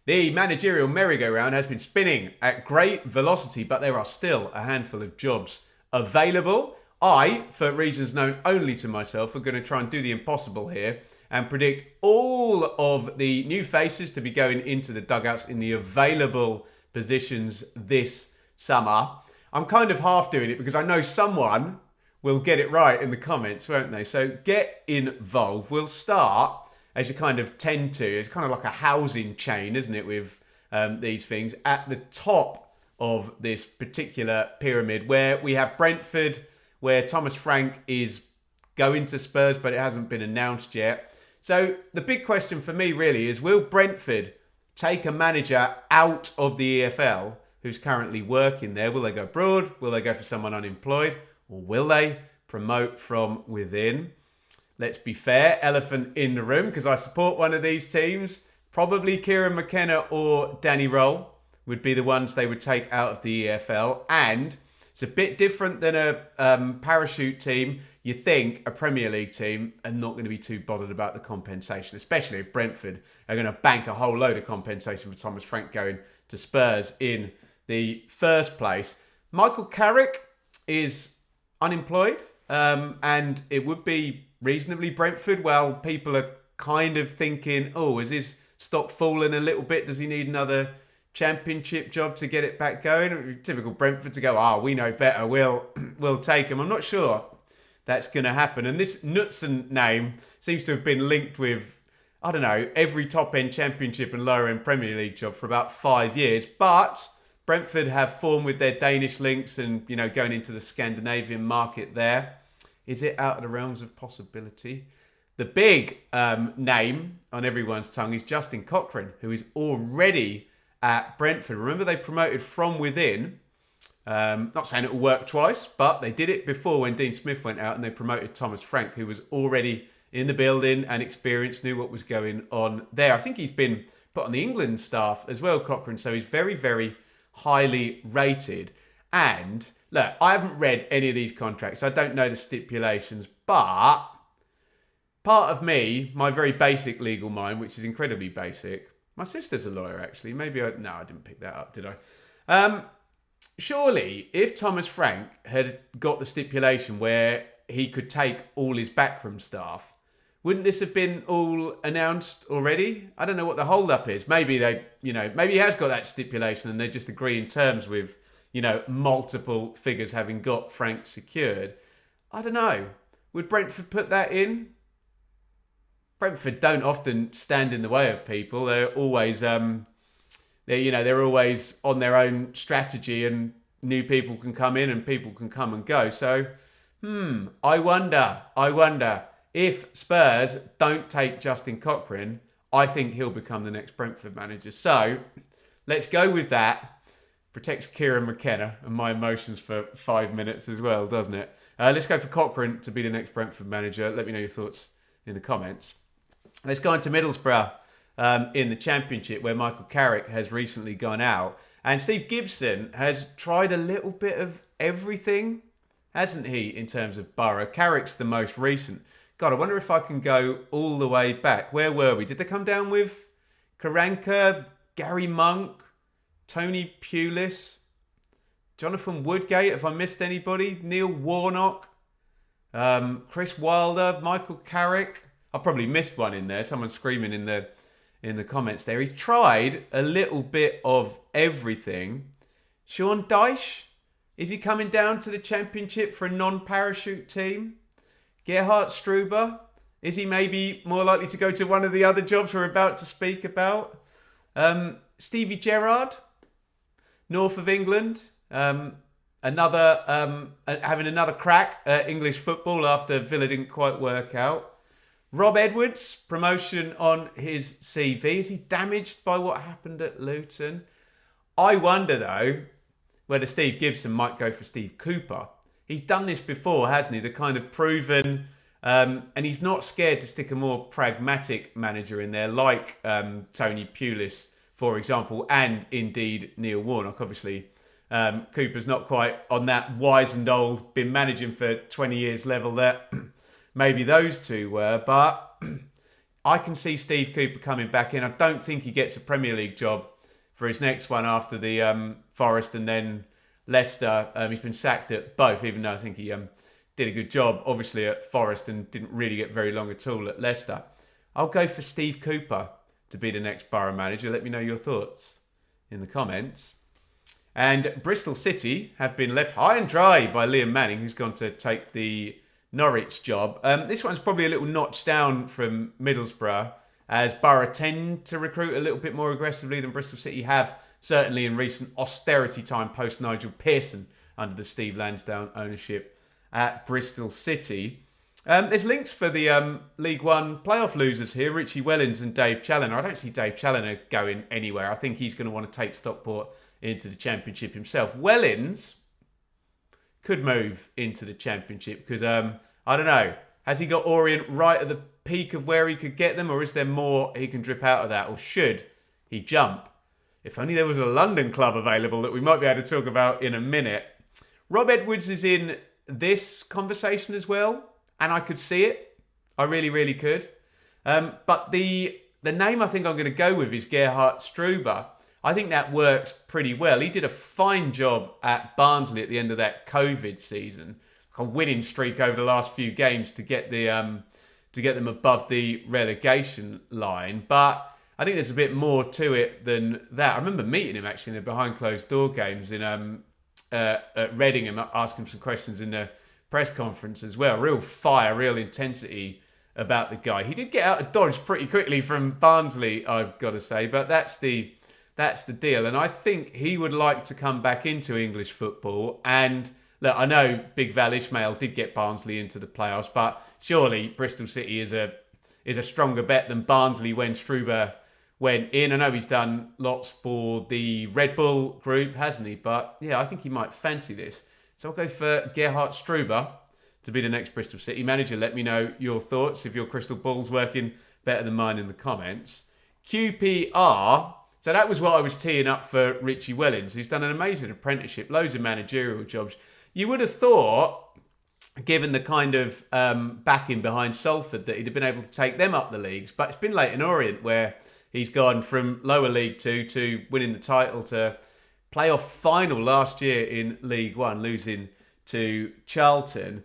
The managerial merry-go-round has been spinning at great velocity, but there are still a handful of jobs available. I, for reasons known only to myself, are going to try and do the impossible here and predict all of the new faces to be going into the dugouts in the available positions this summer. I'm kind of half doing it because I know someone will get it right in the comments, won't they? So get involved. We'll start, as you kind of tend to, it's kind of like a housing chain, isn't it, with these things, at the top of this particular pyramid, where we have Brentford, where Thomas Frank is going to Spurs, but it hasn't been announced yet. So the big question for me really is, will Brentford take a manager out of the EFL who's currently working there? Will they go abroad? Will they go for someone unemployed? Or will they promote from within? Let's be fair, elephant in the room, because I support one of these teams. Probably Kieran McKenna or Danny Roll would be the ones they would take out of the EFL. And it's a bit different than a parachute team. You think a Premier League team are not going to be too bothered about the compensation, especially if Brentford are going to bank a whole load of compensation for Thomas Frank going to Spurs in the first place. Michael Carrick is unemployed, and it would be reasonably Brentford. Well, people are kind of thinking, oh, is his stock falling a little bit? Does he need another championship job to get it back going? Typical Brentford to go, we know better, we'll take him. I'm not sure that's going to happen. And this Knutson name seems to have been linked with, I don't know, every top-end championship and lower-end Premier League job for about 5 years. But Brentford have formed with their Danish links and, going into the Scandinavian market there. Is it out of the realms of possibility? The big name on everyone's tongue is Justin Cochrane, who is already at Brentford. Remember, they promoted from within. Not saying it will work twice, but they did it before when Dean Smith went out and they promoted Thomas Frank, who was already in the building and experienced, knew what was going on there. I think he's been put on the England staff as well, Cochrane, so he's very, very highly rated. And look, I haven't read any of these contracts. I don't know the stipulations, but part of me, my very basic legal mind, which is incredibly basic, my sister's a lawyer actually. I didn't pick that up, did I? Surely, if Thomas Frank had got the stipulation where he could take all his backroom staff, wouldn't this have been all announced already? I don't know what the hold-up is. Maybe maybe he has got that stipulation and they just agree in terms with, multiple figures having got Frank secured. I don't know. Would Brentford put that in? Brentford don't often stand in the way of people. They're always, they're always on their own strategy, and new people can come in and people can come and go. So, I wonder if Spurs don't take Justin Cochrane, I think he'll become the next Brentford manager. So, let's go with that. Protects Kieran McKenna and my emotions for 5 minutes as well, doesn't it? Let's go for Cochrane to be the next Brentford manager. Let me know your thoughts in the comments. Let's go on to Middlesbrough in the Championship, where Michael Carrick has recently gone out. And Steve Gibson has tried a little bit of everything, hasn't he, in terms of Borough? Carrick's the most recent. God, I wonder if I can go all the way back. Where were we? Did they come down with Karanka, Gary Monk, Tony Pulis, Jonathan Woodgate? Have I missed anybody? Neil Warnock, Chris Wilder, Michael Carrick. I've probably missed one in there. Someone's screaming in the comments there. He's tried a little bit of everything. Sean Dyche, is he coming down to the Championship for a non-parachute team? Gerhard Struber, is he maybe more likely to go to one of the other jobs we're about to speak about? Stevie Gerrard, north of England, having another crack at English football after Villa didn't quite work out. Rob Edwards, promotion on his CV. Is he damaged by what happened at Luton? I wonder, though, whether Steve Gibson might go for Steve Cooper. He's done this before, hasn't he? The kind of proven, and he's not scared to stick a more pragmatic manager in there, like Tony Pulis, for example, and indeed Neil Warnock. Obviously, Cooper's not quite on that wizened old, been managing for 20 years level that maybe those two were, but I can see Steve Cooper coming back in. I don't think he gets a Premier League job for his next one after the Forest and then Leicester. He's been sacked at both, even though I think he did a good job, obviously, at Forest and didn't really get very long at all at Leicester. I'll go for Steve Cooper to be the next Borough manager. Let me know your thoughts in the comments. And Bristol City have been left high and dry by Liam Manning, who's gone to take the Norwich job. This one's probably a little notch down from Middlesbrough, as Borough tend to recruit a little bit more aggressively than Bristol City have, certainly in recent austerity time post Nigel Pearson under the Steve Lansdown ownership at Bristol City. There's links for the League One playoff losers here, Richie Wellens and Dave Challoner. I don't see Dave Challoner going anywhere. I think he's going to want to take Stockport into the Championship himself. Wellens could move into the Championship because, I don't know, has he got Orient right at the peak of where he could get them, or is there more he can drip out of that, or should he jump? If only there was a London club available that we might be able to talk about in a minute. Rob Edwards is in this conversation as well, and I could see it. I really, really could. But the name I think I'm going to go with is Gerhard Struber. I think that works pretty well. He did a fine job at Barnsley at the end of that COVID season, a winning streak over the last few games to get them above the relegation line. But I think there's a bit more to it than that. I remember meeting him actually in the behind closed door games in at Reading and asking him some questions in the press conference as well. Real fire, real intensity about the guy. He did get out of dodge pretty quickly from Barnsley, I've got to say, but that's the deal. And I think he would like to come back into English football. And look, I know Big Val Ishmael did get Barnsley into the playoffs, but surely Bristol City is a stronger bet than Barnsley when Struber went in. I know he's done lots for the Red Bull group, hasn't he? But yeah, I think he might fancy this. So I'll go for Gerhard Struber to be the next Bristol City manager. Let me know your thoughts if your crystal ball's working better than mine in the comments. QPR. So that was what I was teeing up for Richie Wellens. He's done an amazing apprenticeship, loads of managerial jobs. You would have thought, given the kind of backing behind Salford, that he'd have been able to take them up the leagues. But it's been Leyton Orient where he's gone from lower League 2 to winning the title to playoff final last year in League 1, losing to Charlton.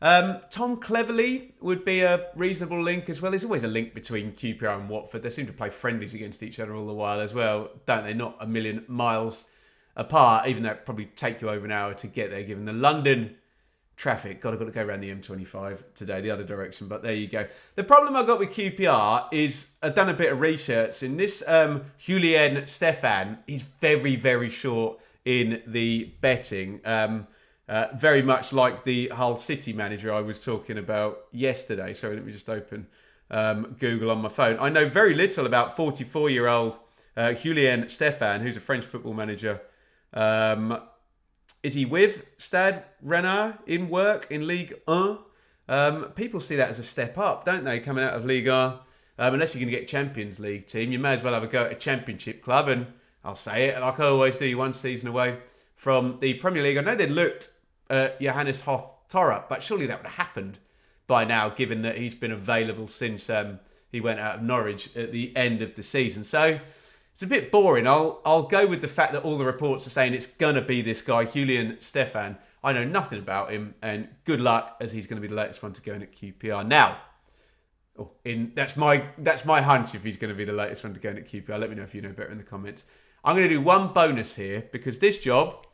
Tom Cleverley would be a reasonable link as well. There's always a link between QPR and Watford. They seem to play friendlies against each other all the while as well, don't they? Not a million miles apart, even though it'd probably take you over an hour to get there, given the London traffic. God, I've got to go around the M25 today, the other direction, but there you go. The problem I've got with QPR is I've done a bit of research. In this Julien Stefan, he's very, very short in the betting. Very much like the Hull City manager I was talking about yesterday. Sorry, let me just open Google on my phone. I know very little about 44-year-old Julien Stefan, who's a French football manager. Is he with Stade Rennais in work in Ligue 1? People see that as a step up, don't they, coming out of Ligue 1? Unless you're going to get Champions League team, you may as well have a go at a Championship club. And I'll say it, like I always do, one season away from the Premier League. I know they looked at Johannes Hoth Torra, but surely that would have happened by now, given that he's been available since he went out of Norwich at the end of the season. So it's a bit boring. I'll go with the fact that all the reports are saying it's going to be this guy, Julien Stefan. I know nothing about him, and good luck, as he's going to be the latest one to go in at QPR. Now, that's my hunch if he's going to be the latest one to go in at QPR. Let me know if you know better in the comments. I'm going to do one bonus here, because this job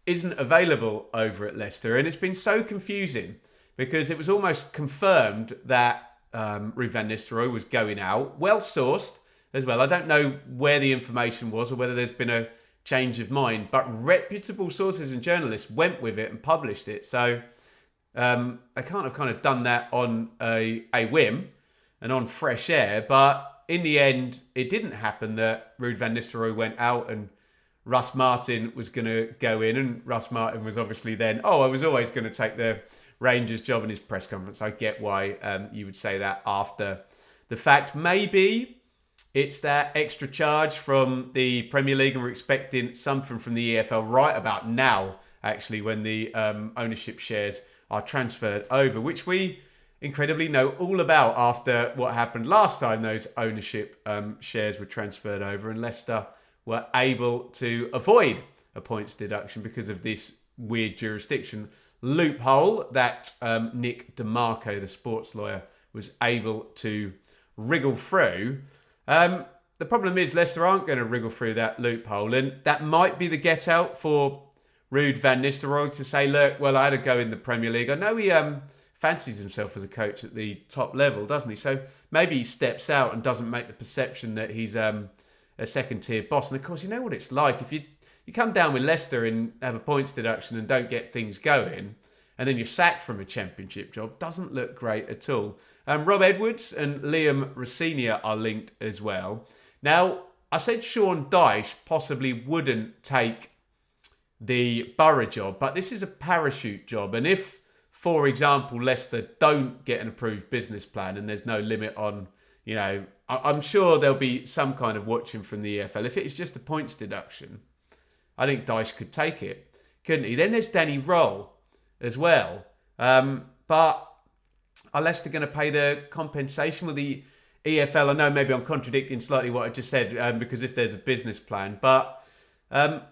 isn't available over at Leicester, and it's been so confusing because it was almost confirmed that Ruud van Nistelrooy was going out, well sourced as well. I don't know where the information was or whether there's been a change of mind, but reputable sources and journalists went with it and published it. So they can't have kind of done that on a whim and on fresh air, but in the end it didn't happen that Ruud van Nistelrooy went out and Russ Martin was going to go in, and Russ Martin was obviously then, I was always going to take the Rangers job in his press conference. I get why you would say that after the fact. Maybe it's that extra charge from the Premier League, and we're expecting something from the EFL right about now, actually, when the ownership shares are transferred over, which we incredibly know all about after what happened last time those ownership shares were transferred over, and Leicester were able to avoid a points deduction because of this weird jurisdiction loophole that Nick DeMarco, the sports lawyer, was able to wriggle through. The problem is Leicester aren't going to wriggle through that loophole, and that might be the get out for Ruud van Nistelrooy to say, look, well, I had a go in the Premier League. I know he fancies himself as a coach at the top level, doesn't he? So maybe he steps out and doesn't make the perception that he's a second-tier boss. And of course, you know what it's like. If you come down with Leicester and have a points deduction and don't get things going, and then you're sacked from a championship job, doesn't look great at all. Rob Edwards and Liam Rossinia are linked as well. Now, I said Sean Dyche possibly wouldn't take the Borough job, but this is a parachute job. And if, for example, Leicester don't get an approved business plan and there's no limit on, I'm sure there'll be some kind of watching from the EFL. If it's just a points deduction, I think Dyche could take it, couldn't he? Then there's Danny Roll as well. But are Leicester going to pay the compensation with the EFL? I know maybe I'm contradicting slightly what I just said because if there's a business plan, but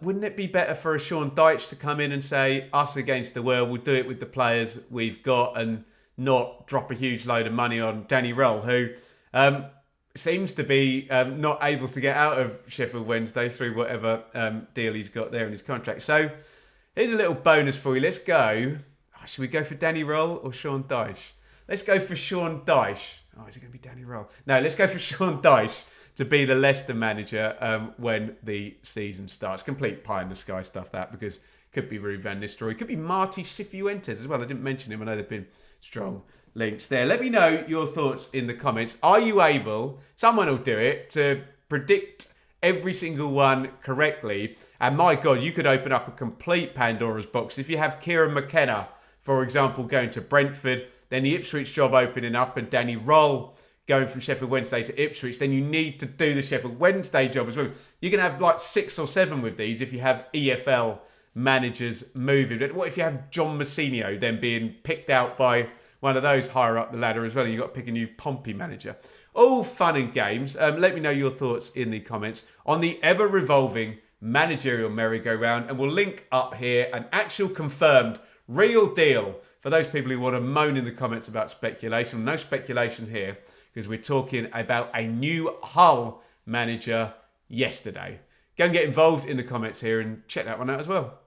wouldn't it be better for a Sean Dyche to come in and say, us against the world, we'll do it with the players we've got and not drop a huge load of money on Danny Roll, who seems to be not able to get out of Sheffield Wednesday through whatever deal he's got there in his contract. So here's a little bonus for you. Let's go. Should we go for Danny Roll or Sean Dyche? Let's go for Sean Dyche. Oh, is it going to be Danny Roll? No, let's go for Sean Dyche to be the Leicester manager when the season starts. Complete pie in the sky stuff that, because it could be Ruud van Nistelrooy. It could be Marty Cifuentes as well. I didn't mention him. I know there've been strong links there. Let me know your thoughts in the comments. Are you able, someone will do it, to predict every single one correctly? And my God, you could open up a complete Pandora's box. If you have Kieran McKenna, for example, going to Brentford, then the Ipswich job opening up and Danny Roll going from Sheffield Wednesday to Ipswich, then you need to do the Sheffield Wednesday job as well. You're going to have like 6 or 7 with these if you have EFL managers moving. What if you have John Mousinho then being picked out by one of those higher up the ladder as well? You've got to pick a new Pompey manager. All fun and games. Let me know your thoughts in the comments on the ever-revolving managerial merry-go-round, and we'll link up here an actual confirmed real deal for those people who want to moan in the comments about speculation. No speculation here, because we're talking about a new Hull manager yesterday. Go and get involved in the comments here and check that one out as well.